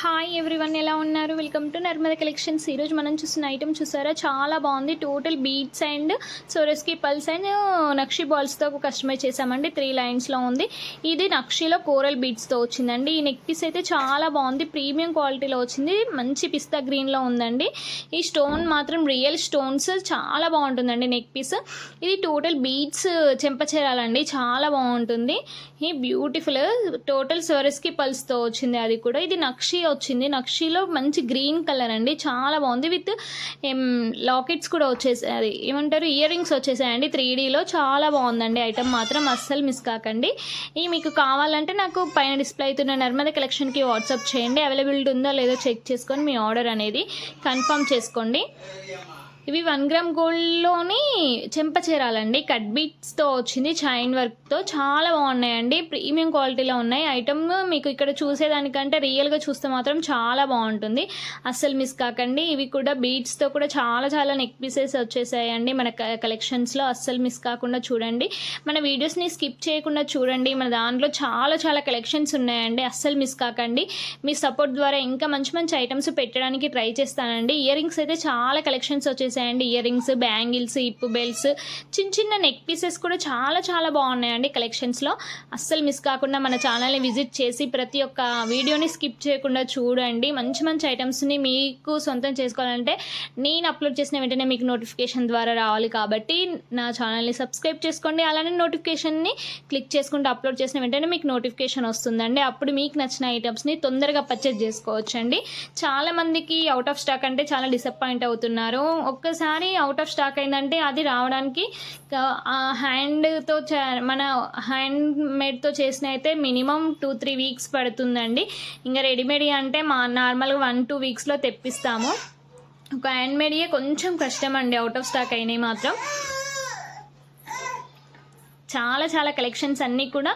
Hi everyone, ఎలా ఉన్నారు? Welcome to Narmada collections. ఈరోజు మనం చూస్తున్న ఐటమ్ చూసారా, చాలా బాగుంది. Total beads and Swarovski pearls and నక్షి బాల్స్తో కస్టమైజ్ చేసామండి. 3 లైన్స్లో ఉంది. ఇది నక్షిలో కోరల్ బీడ్స్తో వచ్చిందండి. ఈ నెక్ పీస్ అయితే చాలా బాగుంది, ప్రీమియం క్వాలిటీలో వచ్చింది. మంచి పిస్తా గ్రీన్లో ఉందండి. ఈ స్టోన్ మాత్రం రియల్ స్టోన్స్, చాలా బాగుంటుందండి నెక్ పీస్. ఇది టోటల్ బీడ్స్ చెంపచేరాలండి, చాలా బాగుంటుంది. ఈ బ్యూటిఫుల్ టోటల్ సోరస్కి పల్స్తో వచ్చింది. అది కూడా ఇది నక్షి వచ్చింది. నక్షిలో మంచి గ్రీన్ కలర్ అండి, చాలా బాగుంది. విత్ లాకెట్స్ కూడా వచ్చేసాయి, అది ఏమంటారు, ఇయర్ రింగ్స్ వచ్చేసాయండి 3Dలో. చాలా బాగుందండి ఐటమ్ మాత్రం, అస్సలు మిస్ కాకండి. ఈ మీకు కావాలంటే నాకు పైన డిస్ప్లే అవుతున్న నర్మద కలెక్షన్కి వాట్సాప్ చేయండి. అవైలబిలిటీ ఉందో లేదో చెక్ చేసుకొని మీ ఆర్డర్ అనేది కన్ఫర్మ్ చేసుకోండి. ఇవి 1 గ్రామ్ గోల్డ్లోని చెంపచేరాలండి, కట్ బీట్స్తో వచ్చింది, చైన్ వర్క్తో. చాలా బాగున్నాయండి, ప్రీమియం క్వాలిటీలో ఉన్నాయి. ఐటమ్ మీకు ఇక్కడ చూసేదానికంటే రియల్గా చూస్తే మాత్రం చాలా బాగుంటుంది, అస్సలు మిస్ కాకండి. ఇవి కూడా బీట్స్తో కూడా చాలా నెక్ పీసెస్ వచ్చేసాయండి మన కలెక్షన్స్లో, అస్సలు మిస్ కాకుండా చూడండి. మన వీడియోస్ని స్కిప్ చేయకుండా చూడండి, మన దాంట్లో చాలా కలెక్షన్స్ ఉన్నాయండి, అస్సలు మిస్ కాకండి. మీ సపోర్ట్ ద్వారా ఇంకా మంచి ఐటమ్స్ పెట్టడానికి ట్రై చేస్తానండి. ఇయర్ రింగ్స్ అయితే చాలా కలెక్షన్స్ వచ్చేసాయి అండి. Ear rings, bangles, hip belts, చిన్న నెక్ పీసెస్ కూడా చాలా బాగున్నాయండి కలెక్షన్స్లో. అస్సలు మిస్ కాకుండా మన ఛానల్ని విజిట్ చేసి ప్రతి ఒక్క వీడియోని స్కిప్ చేయకుండా చూడండి. మంచి ఐటమ్స్ని మీకు సొంతం చేసుకోవాలంటే నేను అప్లోడ్ చేసిన వెంటనే మీకు నోటిఫికేషన్ ద్వారా రావాలి. కాబట్టి నా ఛానల్ని సబ్స్క్రైబ్ చేసుకోండి. అలానే నోటిఫికేషన్ని క్లిక్ చేసుకుంటూ అప్లోడ్ చేసిన వెంటనే మీకు నోటిఫికేషన్ వస్తుందండి. అప్పుడు మీకు నచ్చిన ఐటమ్స్ని తొందరగా పర్చేజ్ చేసుకోవచ్చండి. చాలామందికి అవుట్ ఆఫ్ స్టాక్ అంటే చాలా డిసప్పాయింట్ అవుతున్నారు. ఒక్కసారి అవుట్ ఆఫ్ స్టాక్ అయిందంటే అది రావడానికి హ్యాండ్తో మన హ్యాండ్ మేడ్తో చేసిన అయితే మినిమం 2-3 వీక్స్ పడుతుందండి. ఇంకా రెడీమేడ్ అంటే నార్మల్గా 1-2 వీక్స్లో తెప్పిస్తాము. ఒక హ్యాండ్ మేడ్యే కొంచెం కష్టం అండి, అవుట్ ఆఫ్ స్టాక్ అయినాయి మాత్రం. చాలా కలెక్షన్స్ అన్నీ కూడా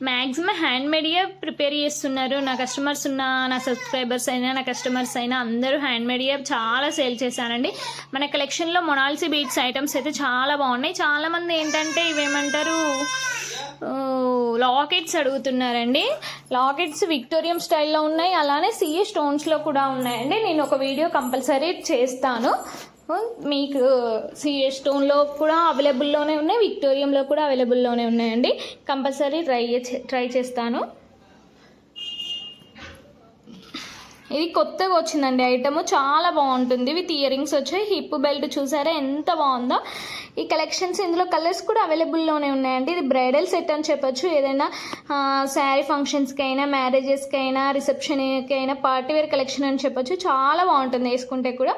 మ్యాక్సిమం హ్యాండ్ మేడ్గా ప్రిపేర్ చేస్తున్నారు. నా కస్టమర్స్ నా సబ్స్క్రైబర్స్ అయినా, నా కస్టమర్స్ అయినా అందరూ హ్యాండ్ మేడ్గా చాలా సేల్ చేశానండి. మన కలెక్షన్లో మొనాల్సీ బీడ్స్ ఐటమ్స్ అయితే చాలా బాగున్నాయి. చాలామంది ఏంటంటే ఇవేమంటారు, లాకెట్స్ అడుగుతున్నారండి. లాకెట్స్ విక్టోరియం స్టైల్లో ఉన్నాయి, అలానే సిఏ స్టోన్స్లో కూడా ఉన్నాయండి. నేను ఒక వీడియో కంపల్సరీ చేస్తాను. మీకు సిఏ స్టోన్లో కూడా అవైలబుల్లోనే ఉన్నాయి, విక్టోరియంలో కూడా అవైలబుల్లోనే ఉన్నాయండి. కంపల్సరీ ట్రై చేస్తాను. ఇది కొత్తగా వచ్చిందండి ఐటమ్, చాలా బాగుంటుంది. విత్ ఇయర్ రింగ్స్ వచ్చాయి, హిప్ బెల్ట్ చూసారా ఎంత బాగుందో. ఈ కలెక్షన్స్ ఇందులో కలర్స్ కూడా అవైలబుల్లోనే ఉన్నాయండి. ఇది బ్రైడల్ సెట్ అని చెప్పొచ్చు. ఏదైనా శారీ ఫంక్షన్స్కి అయినా, మ్యారేజెస్కి అయినా, రిసెప్షన్కి అయినా, పార్టీ వేర్ కలెక్షన్ అని చెప్పొచ్చు. చాలా బాగుంటుంది వేసుకుంటే కూడా.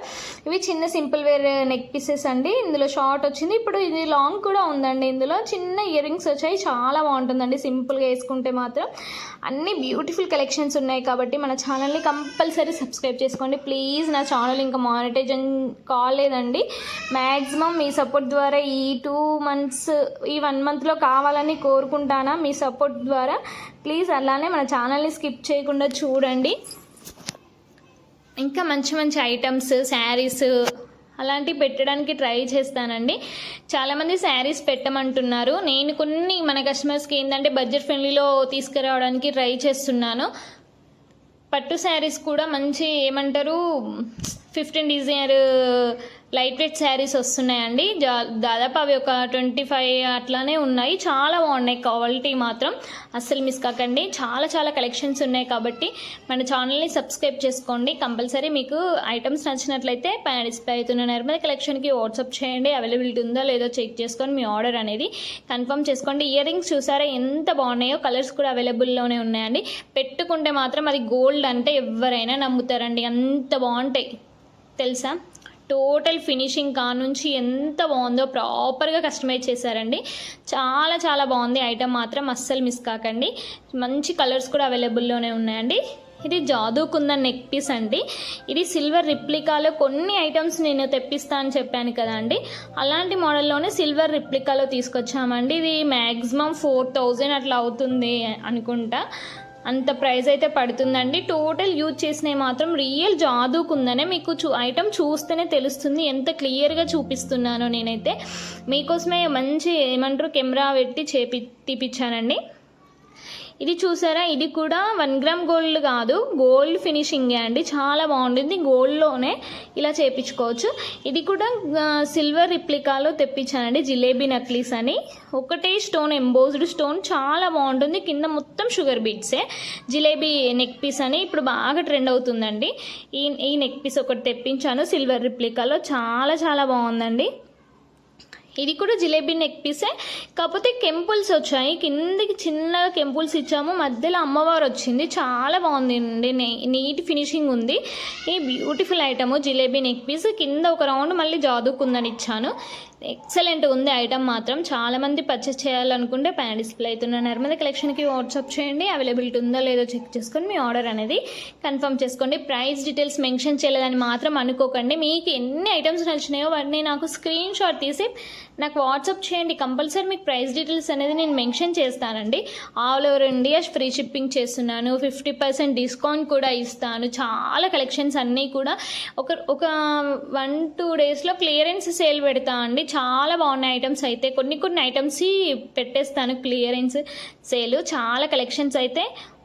ఇవి చిన్న సింపుల్ వేర్ నెక్ పీసెస్ అండి. ఇందులో షార్ట్ వచ్చింది, ఇప్పుడు ఇది లాంగ్ కూడా ఉందండి. ఇందులో చిన్న ఇయర్ రింగ్స్ వచ్చాయి, చాలా బాగుంటుందండి సింపుల్గా వేసుకుంటే మాత్రం. అన్ని బ్యూటిఫుల్ కలెక్షన్స్ ఉన్నాయి కాబట్టి మన ఛానల్ని కంపల్సరీ సబ్స్క్రైబ్ చేసుకోండి ప్లీజ్. నా ఛానల్ ఇంకా మానిటైజేషన్ కాలేదండి. మ్యాక్సిమం మీ సపోర్ట్ ద్వారా ఈ 2 మంత్స్, ఈ 1 మంత్లో కావాలని కోరుకుంటానా మీ సపోర్ట్ ద్వారా ప్లీజ్. అలానే మన ఛానల్ని స్కిప్ చేయకుండా చూడండి. ఇంకా మంచి ఐటమ్స్, శారీస్ అలాంటివి పెట్టడానికి ట్రై చేస్తానండి. చాలామంది శారీస్ పెట్టమంటున్నారు. నేను కొన్ని మన కస్టమర్స్కి ఏంటంటే బడ్జెట్ ఫ్రెండ్లీలో తీసుకురావడానికి ట్రై చేస్తున్నాను. పట్టు శారీస్ కూడా మంచి ఏమంటారు 15 డిజైనర్ లైట్ వెయిట్ శారీస్ వస్తున్నాయండి. దాదాపు అవి ఒక 25 అట్లానే ఉన్నాయి. చాలా బాగున్నాయి, క్వాలిటీ మాత్రం అస్సలు మిస్ కాకండి. చాలా కలెక్షన్స్ ఉన్నాయి కాబట్టి మన ఛానల్ని సబ్స్క్రైబ్ చేసుకోండి కంపల్సరీ. మీకు ఐటమ్స్ నచ్చినట్లయితే పైన డిస్ప్లే అవుతున్న నర్మద కలెక్షన్కి వాట్సాప్ చేయండి. అవైలబిలిటీ ఉందో లేదో చెక్ చేసుకొని మీ ఆర్డర్ అనేది కన్ఫర్మ్ చేసుకోండి. ఇయర్ రింగ్స్ చూసారా ఎంత బాగున్నాయో, కలర్స్ కూడా అవైలబుల్లోనే ఉన్నాయండి. పెట్టుకుంటే మాత్రం అది గోల్డ్ అంటే ఎవరైనా నమ్ముతారండి, అంత బాగుంటాయి తెలుసా. టోటల్ ఫినిషింగ్ కానుంచి ఎంత బాగుందో, ప్రాపర్గా కస్టమైజ్ చేశారండి. చాలా బాగుంది ఐటమ్ మాత్రం, అస్సలు మిస్ కాకండి. మంచి కలర్స్ కూడా అవైలబుల్లోనే ఉన్నాయండి. ఇది జాదూ కుందన్ నెక్ పీస్ అండి. ఇది సిల్వర్ రిప్లికాలో కొన్ని ఐటమ్స్ నేను తెప్పిస్తా అని చెప్పాను కదా అండి, అలాంటి మోడల్లోనే సిల్వర్ రిప్లికాలో తీసుకొచ్చామండి. ఇది మ్యాక్సిమం 4000 అట్లా అవుతుంది అనుకుంటా, అంత ప్రైస్ అయితే పడుతుందండి. టోటల్ యూజ్ చేసినవి మాత్రం రియల్ జాదూకుందనే. మీకు ఐటమ్ చూస్తేనే తెలుస్తుంది ఎంత క్లియర్గా చూపిస్తున్నానో. నేనైతే మీకోసమే మంచి ఏమంటారు కెమెరా పెట్టి తీపిచ్చానండి. ఇది చూసారా, ఇది కూడా 1 గ్రామ్ గోల్డ్ కాదు, గోల్డ్ ఫినిషింగే అండి, చాలా బాగుంటుంది. గోల్డ్లోనే ఇలా చేయించుకోవచ్చు. ఇది కూడా సిల్వర్ రిప్లికాలో తెప్పించానండి, జిలేబీ నక్లీస్ అని. ఒకటే స్టోన్, ఎంబోజ్డ్ స్టోన్, చాలా బాగుంటుంది. కింద మొత్తం షుగర్ బీట్సే. జిలేబీ నెక్ పీస్ అని ఇప్పుడు బాగా ట్రెండ్ అవుతుందండి. ఈ నెక్ పీస్ ఒకటి తెప్పించాను సిల్వర్ రిప్లికాలో, చాలా చాలా బాగుందండి. ఇది కూడా జిలేబీ నెక్ పీసే, కాకపోతే కెంపుల్స్ వచ్చాయి. కిందకి చిన్నగా కెంపుల్స్ ఇచ్చాము, మధ్యలో అమ్మవారు వచ్చింది. చాలా బాగుంది అండి, నీట్ ఫినిషింగ్ ఉంది. ఈ beautiful item jalebi neck piece. కింద ఒక రౌండ్ మళ్ళీ జాదుకుందని ఇచ్చాను. ఎక్సలెంట్ ఉంది ఐటమ్ మాత్రం. చాలామంది పర్చేస్ చేయాలనుకుంటే పైన డిస్ప్లే అవుతున్న నర్మదా కలెక్షన్కి వాట్సాప్ చేయండి. అవైలబిలిటీ ఉందో లేదో చెక్ చేసుకొని మీ ఆర్డర్ అనేది కన్ఫర్మ్ చేసుకోండి. ప్రైస్ డీటెయిల్స్ మెన్షన్ చేయలేదని మాత్రం అనుకోకండి. మీకు ఎన్ని ఐటమ్స్ నచ్చినాయో వాటిని నాకు స్క్రీన్ షాట్ తీసి నాకు వాట్సాప్ చేయండి. కంపల్సరీ మీకు ప్రైస్ డీటెయిల్స్ అనేది నేను మెన్షన్ చేస్తానండి. All over India free shipping చేస్తున్నాను, 50% డిస్కౌంట్ కూడా ఇస్తాను. చాలా కలెక్షన్స్ అన్నీ కూడా ఒక 1-2 డేస్లో క్లియరెన్స్ సేల్ పెడతా అండి. చాలా బాగున్నాయి ఐటమ్స్ అయితే. కొన్ని ఐటమ్స్ పెట్టేస్తాను క్లియరెన్స్ సేల్. చాలా కలెక్షన్స్ అయితే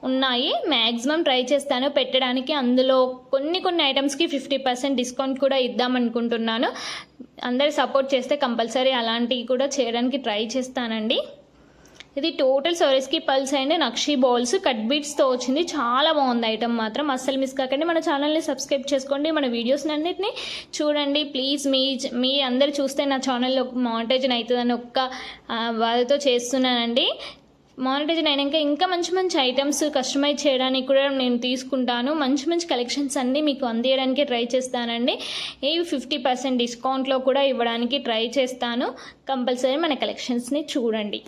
ఉన్నాయి, మ్యాక్సిమం ట్రై చేస్తాను పెట్టడానికి. అందులో కొన్ని ఐటమ్స్కి 50% డిస్కౌంట్ కూడా ఇద్దామనుకుంటున్నాను. అందరు సపోర్ట్ చేస్తే కంపల్సరీ అలాంటివి కూడా చేయడానికి ట్రై చేస్తానండి. ఇది టోటల్ సారీస్కి పల్స్ అండ్ నక్షీ బాల్స్ కట్ బీట్స్తో వచ్చింది. చాలా బాగుంది ఐటమ్ మాత్రం, అస్సలు మిస్ కాకండి. మన ఛానల్ని సబ్స్క్రైబ్ చేసుకోండి, మన వీడియోస్ అన్నిటిని చూడండి ప్లీజ్. మీ అందరు చూస్తే నా ఛానల్లో మానిటైజేషన్ అవుతుందని ఒక్క వాళ్ళతో చేస్తున్నానండి. మానిటైజేషన్ అయినాక ఇంకా మంచి ఐటమ్స్ కస్టమైజ్ చేయడానికి కూడా నేను తీసుకుంటాను. మంచి కలెక్షన్స్ అన్నీ మీకు అందియడానికి ట్రై చేస్తానండి. ఈ 50% డిస్కౌంట్లో కూడా ఇవ్వడానికి ట్రై చేస్తాను. కంపల్సరీ మన కలెక్షన్స్ని చూడండి.